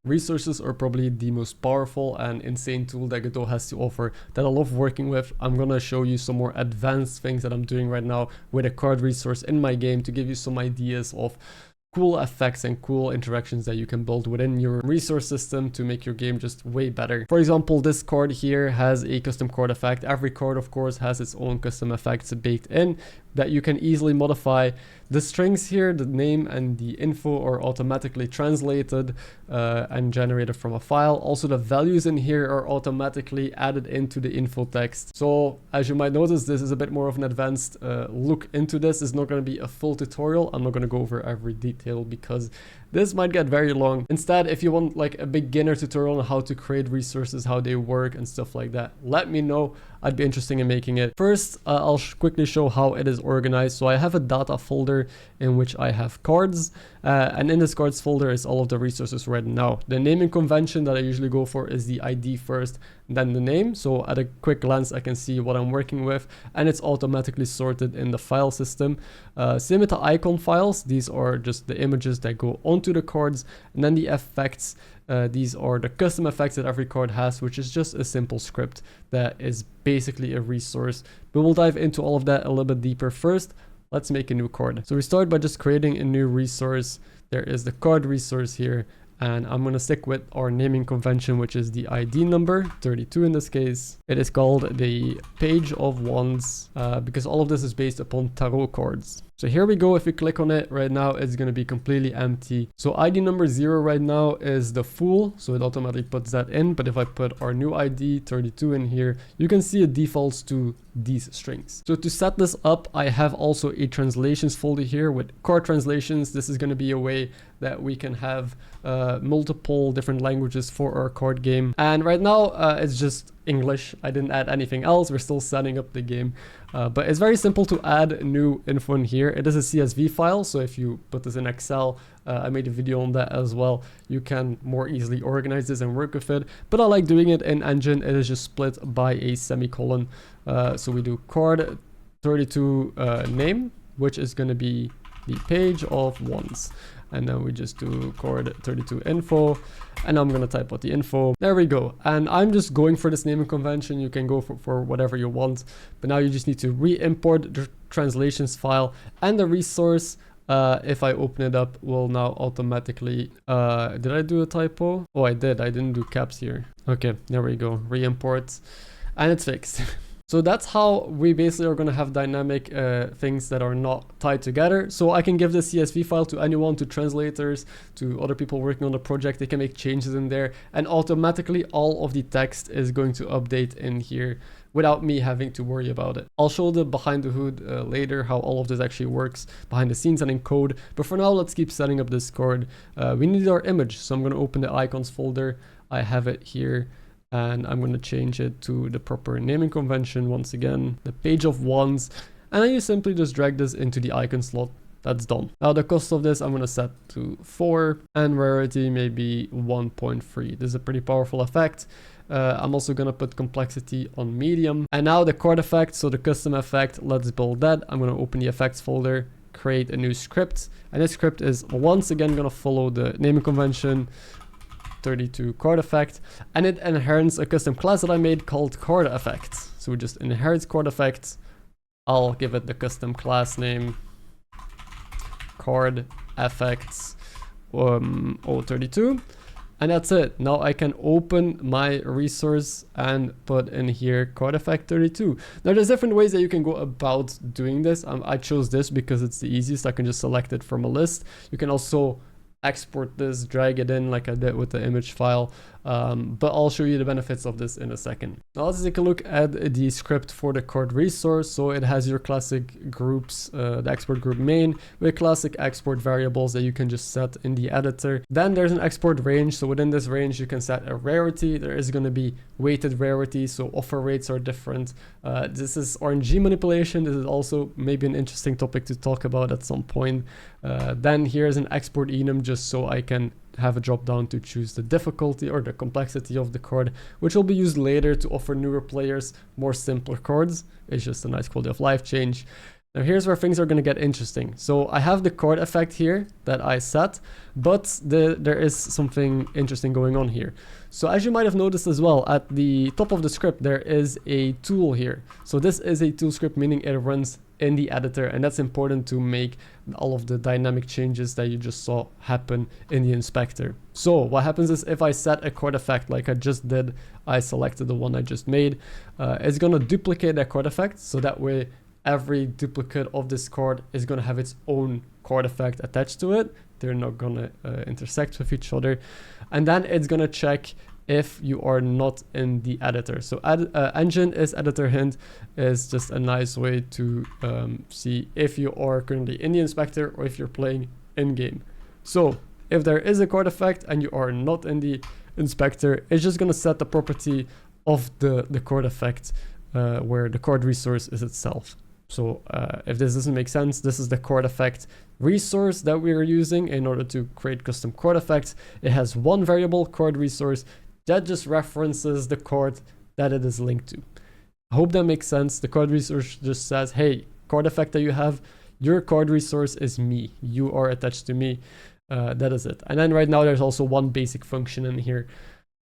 Resources are probably the most powerful and insane tool that Godot has to offer that I love working with. I'm gonna show you some more advanced things that I'm doing right now with a card resource in my game to give you some ideas of cool effects and cool interactions that you can build within your resource system to make your game just way better. For example, this card here has a custom card effect. Every card, of course, has its own custom effects baked in that you can easily modify. The strings here, the name and the info are automatically translated and generated from a file. Also, the values in here are automatically added into the info text. So as you might notice, this is a bit more of an advanced look into this. It's not going to be a full tutorial. I'm not going to go over every detail because this might get very long. Instead, if you want like a beginner tutorial on how to create resources, how they work and stuff like that, let me know. I'd be interested in making it. First, I'll quickly show how it is organized. So I have a data folder in which I have cards, and in this cards folder is all of the resources right now. The naming convention that I usually go for is the ID first, then the name. So at a quick glance, I can see what I'm working with, and it's automatically sorted in the file system. Same with the icon files. These are just the images that go onto the cards, and then the effects. These are the custom effects that every card has, which is just a simple script that is basically a resource. But we'll dive into all of that a little bit deeper. First, let's make a new card. So we start by just creating a new resource. There is the card resource here, and I'm going to stick with our naming convention, which is the ID number, 32 in this case. It is called the page of wands because all of this is based upon tarot cards. So here we go. If we click on it right now, it's going to be completely empty. So ID number 0 right now is the Fool, so it automatically puts that in. But if I put our new ID 32 in here, you can see it defaults to these strings. So to set this up, I have also a translations folder here with card translations. This is going to be a way that we can have multiple different languages for our card game. And right now it's just English. I didn't add anything else. We're still setting up the game. But it's very simple to add new info in here. It is a CSV file, so if you put this in Excel, I made a video on that as well, you can more easily organize this and work with it. But I like doing it in Engine. It is just split by a semicolon. So we do card 32 name, which is going to be the page of wands. And then we just do card 32 info, and I'm going to type out the info. There we go. And I'm just going for this naming convention. You can go for whatever you want, but now you just need to re-import the translations file, and the resource, if I open it up, will now automatically, did I do a typo? Oh, I did. I didn't do caps here. Okay, there we go. Re-import, and it's fixed. So that's how we basically are going to have dynamic things that are not tied together. So I can give the CSV file to anyone, to translators, to other people working on the project. They can make changes in there, and automatically all of the text is going to update in here without me having to worry about it. I'll show the behind the hood later, how all of this actually works behind the scenes and in code. But for now, let's keep setting up this card. We need our image. So I'm going to open the icons folder. I have it here. And I'm going to change it to the proper naming convention once again, the page of wands. And then you simply just drag this into the icon slot. That's done. Now the cost of this I'm going to set to 4 and rarity maybe 1.3. This is a pretty powerful effect. I'm also going to put complexity on medium. And now the card effect, so the custom effect, let's build that. I'm going to open the effects folder, create a new script. And this script is once again going to follow the naming convention. 32 card effect, and it inherits a custom class that I made called card effect. So we just inherit card effect. I'll give it the custom class name card effects 032, and that's it. Now I can open my resource and put in here card effect 32. Now there's different ways that you can go about doing this. I chose this because it's the easiest. I can just select it from a list. You can also export this, drag it in like I did with the image file, but I'll show you the benefits of this in a second. Now let's take a look at the script for the card resource. So it has your classic groups, the export group main with classic export variables that you can just set in the editor. Then there's an export range. So within this range you can set a rarity. There is going to be weighted rarity, so offer rates are different. This is RNG manipulation. This is also maybe an interesting topic to talk about at some point. Then here's an export enum, just so I can have a drop down to choose the difficulty or the complexity of the card, which will be used later to offer newer players more simpler cards. It's just a nice quality of life change. Now here's where things are going to get interesting. So I have the chord effect here that I set, but there is something interesting going on here. So as you might have noticed as well, at the top of the script, there is a tool here. So this is a tool script, meaning it runs in the editor, and that's important to make all of the dynamic changes that you just saw happen in the inspector. So what happens is if I set a chord effect like I just did, I selected the one I just made, it's going to duplicate that chord effect, so that way every duplicate of this chord is going to have its own chord effect attached to it. They're not going to intersect with each other. And then it's going to check if you are not in the editor. So engine is editor hint is just a nice way to see if you are currently in the inspector or if you're playing in game. So if there is a chord effect and you are not in the inspector, it's just going to set the property of the chord effect where the chord resource is itself. So if this doesn't make sense, this is the chord effect resource that we are using in order to create custom chord effects. It has one variable, chord resource, that just references the chord that it is linked to. I hope that makes sense. The chord resource just says, hey, chord effect that you have, your chord resource is me. You are attached to me. That is it. And then right now there's also one basic function in here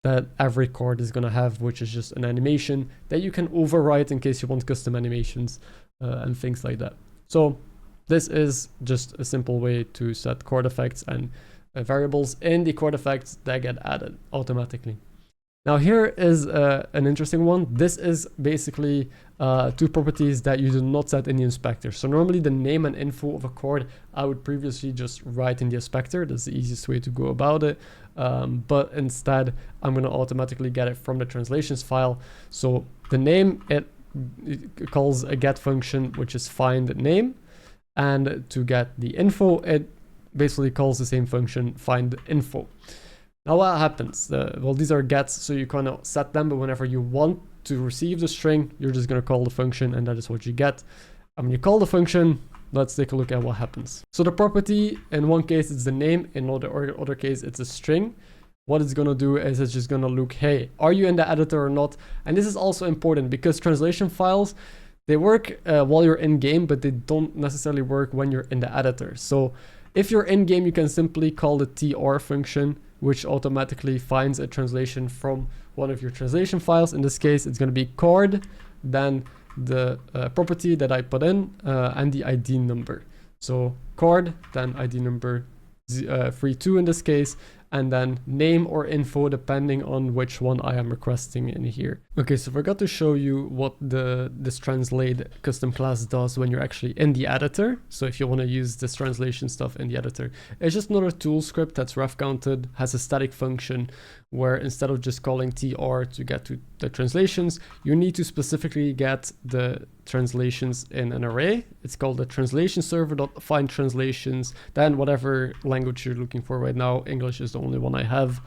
that every chord is going to have, which is just an animation that you can overwrite in case you want custom animations and things like that. So this is just a simple way to set chord effects and variables in the chord effects that get added automatically. Now here is an interesting one. This is basically two properties that you do not set in the inspector. So normally the name and info of a chord I would previously just write in the inspector. That's the easiest way to go about it. But instead I'm going to automatically get it from the translations file. So the name, it calls a get function which is find name, and to get the info it basically calls the same function find info. Now what happens? Well, these are gets, so you kind of set them, but whenever you want to receive the string, you're just going to call the function, and that is what you get. And when you call the function, let's take a look at what happens. So the property, in one case it's the name, in other case it's a string. What it's going to do is it's just going to look, hey, are you in the editor or not? And this is also important because translation files, they work while you're in game, but they don't necessarily work when you're in the editor. So if you're in game, you can simply call the tr function, which automatically finds a translation from one of your translation files. In this case, it's going to be chord, then the property that I put in, and the ID number. So chord, then ID number 32 in this case, and then name or info depending on which one I am requesting in here. Okay, so I forgot to show you what this translate custom class does when you're actually in the editor. So if you want to use this translation stuff in the editor, it's just another tool script that's ref counted, has a static function where instead of just calling tr to get to the translations, you need to specifically get the translations in an array. It's called the translation server.find translations, then whatever language you're looking for right now. English is the only one I have.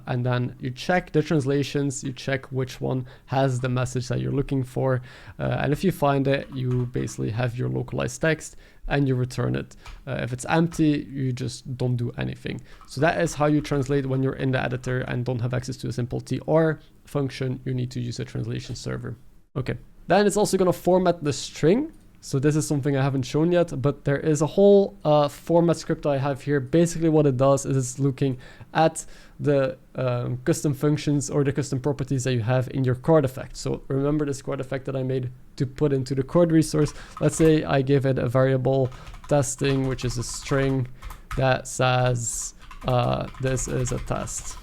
And then you check the translations, you check which one has the message that you're looking for. And if you find it, you basically have your localized text and you return it. If it's empty, you just don't do anything. So that is how you translate when you're in the editor and don't have access to a simple tr function. You need to use a translation server. Okay. Then it's also going to format the string. So this is something I haven't shown yet, but there is a whole format script I have here. Basically what it does is it's looking at the custom functions or the custom properties that you have in your chord effect. So remember this chord effect that I made to put into the chord resource. Let's say I give it a variable testing, which is a string that says this is a test.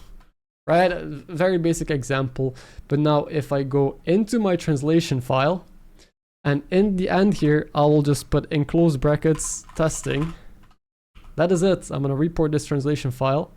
Right, a very basic example. But now if I go into my translation file, and in the end here, I will just put in close brackets testing. That is it. I'm going to report this translation file.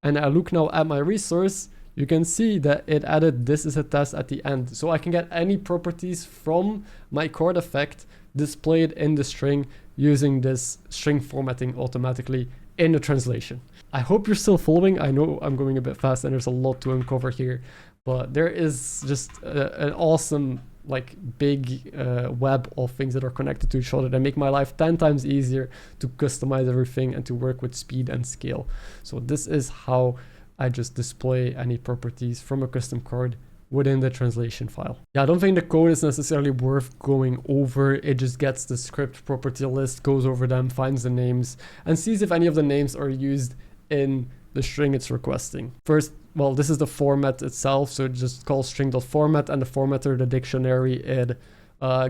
And I look now at my resource. You can see that it added this is a test at the end. So I can get any properties from my chord effect displayed in the string using this string formatting automatically in the translation. I hope you're still following. I know I'm going a bit fast and there's a lot to uncover here, but there is just an awesome like big web of things that are connected to each other that make my life 10 times easier to customize everything and to work with speed and scale. So this is how I just display any properties from a custom chord within the translation file. Yeah, I don't think the code is necessarily worth going over. It just gets the script property list, goes over them, finds the names, and sees if any of the names are used in the string it's requesting. First, well, this is the format itself, so it just calls string.format, and the formatter, the dictionary, it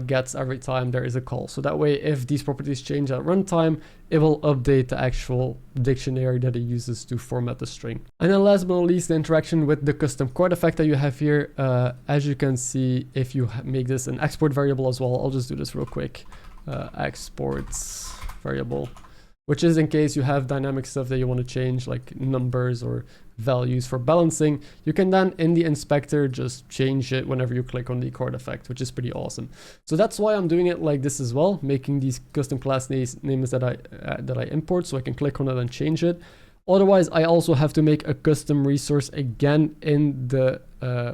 gets every time there is a call. So that way, if these properties change at runtime, it will update the actual dictionary that it uses to format the string. And then last but not least, the interaction with the custom chord effect that you have here. As you can see, if you make this an export variable as well, I'll just do this real quick. Exports variable, which is in case you have dynamic stuff that you want to change, like numbers or values for balancing. You can then in the inspector just change it whenever you click on the chord effect, which is pretty awesome. So that's why I'm doing it like this as well, making these custom class names that I import, so I can click on it and change it. Otherwise, I also have to make a custom resource again in the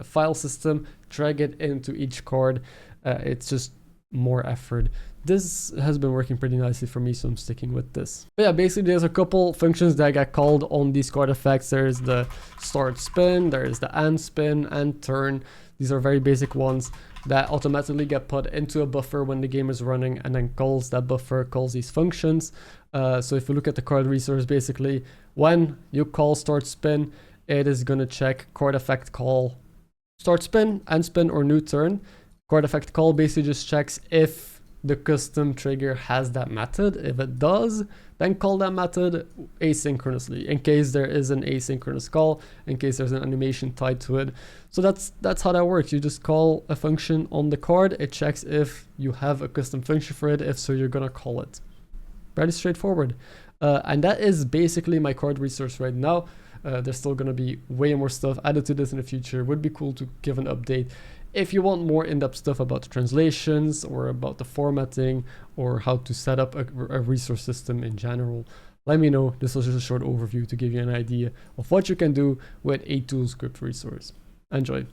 file system, drag it into each chord. It's just more effort. This has been working pretty nicely for me, so I'm sticking with this. But yeah, basically there's a couple functions that get called on these chord effects. There's the start spin, there's the end spin and turn. These are very basic ones that automatically get put into a buffer when the game is running, and then calls that buffer, calls these functions. So if you look at the chord resource, basically when you call start spin, it is gonna check chord effect call start spin, end spin, or new turn. Chord effect call basically just checks if the custom trigger has that method. If it does, then call that method asynchronously, in case there is an asynchronous call, in case there's an animation tied to it. So that's how that works. You just call a function on the card, it checks if you have a custom function for it. If so, you're gonna call it. Very straightforward. And that is basically my chord resource right now. There's still gonna be way more stuff added to this in the future. Would be cool to give an update. If you want more in-depth stuff about the translations or about the formatting or how to set up a resource system in general, let me know. This was just a short overview to give you an idea of what you can do with a tool script resource. Enjoy.